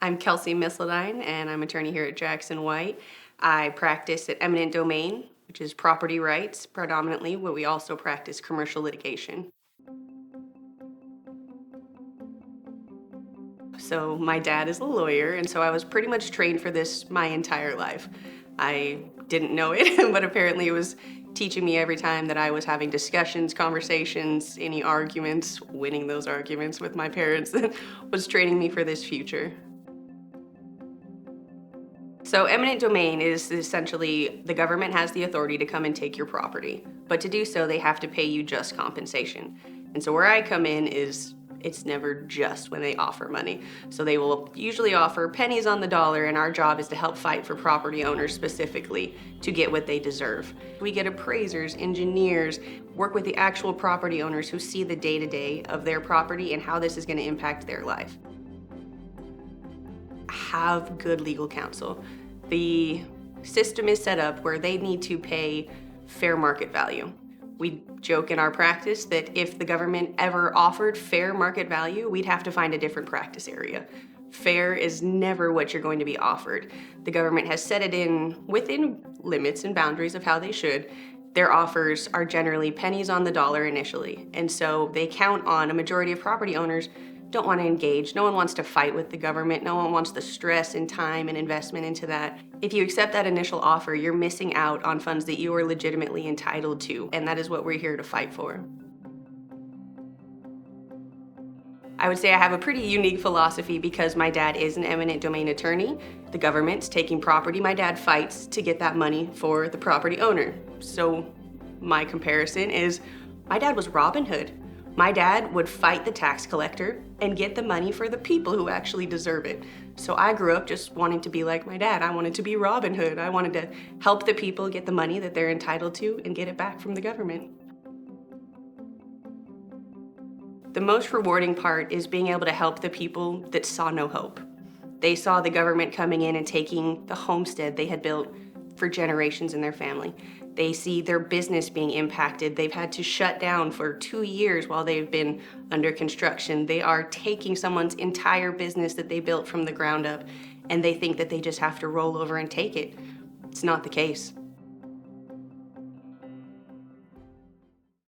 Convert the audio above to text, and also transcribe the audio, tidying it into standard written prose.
I'm Kelsey Misseldine, and I'm attorney here at Jackson White. I practice at Eminent domain, which is property rights predominantly, but we also practice commercial litigation. So my dad is a lawyer, and so I was pretty much trained for this my entire life. I didn't know it, but apparently it was teaching me every time that I was having discussions, conversations, any arguments, winning those arguments with my parents, was training me for this future. So eminent domain is essentially the government has the authority to come and take your property, but to do so they have to pay you just compensation. And so where I come in is it's never just when they offer money. So they will usually offer pennies on the dollar, and our job is to help fight for property owners specifically to get what they deserve. We get appraisers, engineers, work with the actual property owners who see the day-to-day of their property and how this is going to impact their life. Have good legal counsel. The system is set up where they need to pay fair market value. We joke in our practice that if the government ever offered fair market value, we'd have to find a different practice area. Fair is never what you're going to be offered. The government has set it in within limits and boundaries of how they should. Their offers are generally pennies on the dollar initially, and so they count on a majority of property owners don't want to engage. No one wants to fight with the government. No one wants the stress and time and investment into that. If you accept that initial offer, you're missing out on funds that you are legitimately entitled to, and that is what we're here to fight for. I would say I have a pretty unique philosophy because my dad is an eminent domain attorney. The government's taking property. My dad fights to get that money for the property owner. So my comparison is my dad was Robin Hood. My dad would fight the tax collector and get the money for the people who actually deserve it. So I grew up just wanting to be like my dad. I wanted to be Robin Hood. I wanted to help the people get the money that they're entitled to and get it back from the government. The most rewarding part is being able to help the people that saw no hope. They saw the government coming in and taking the homestead they had built for generations in their family. They see their business being impacted. They've had to shut down for 2 years while they've been under construction. They are taking someone's entire business that they built from the ground up, and they think that they just have to roll over and take it. It's not the case.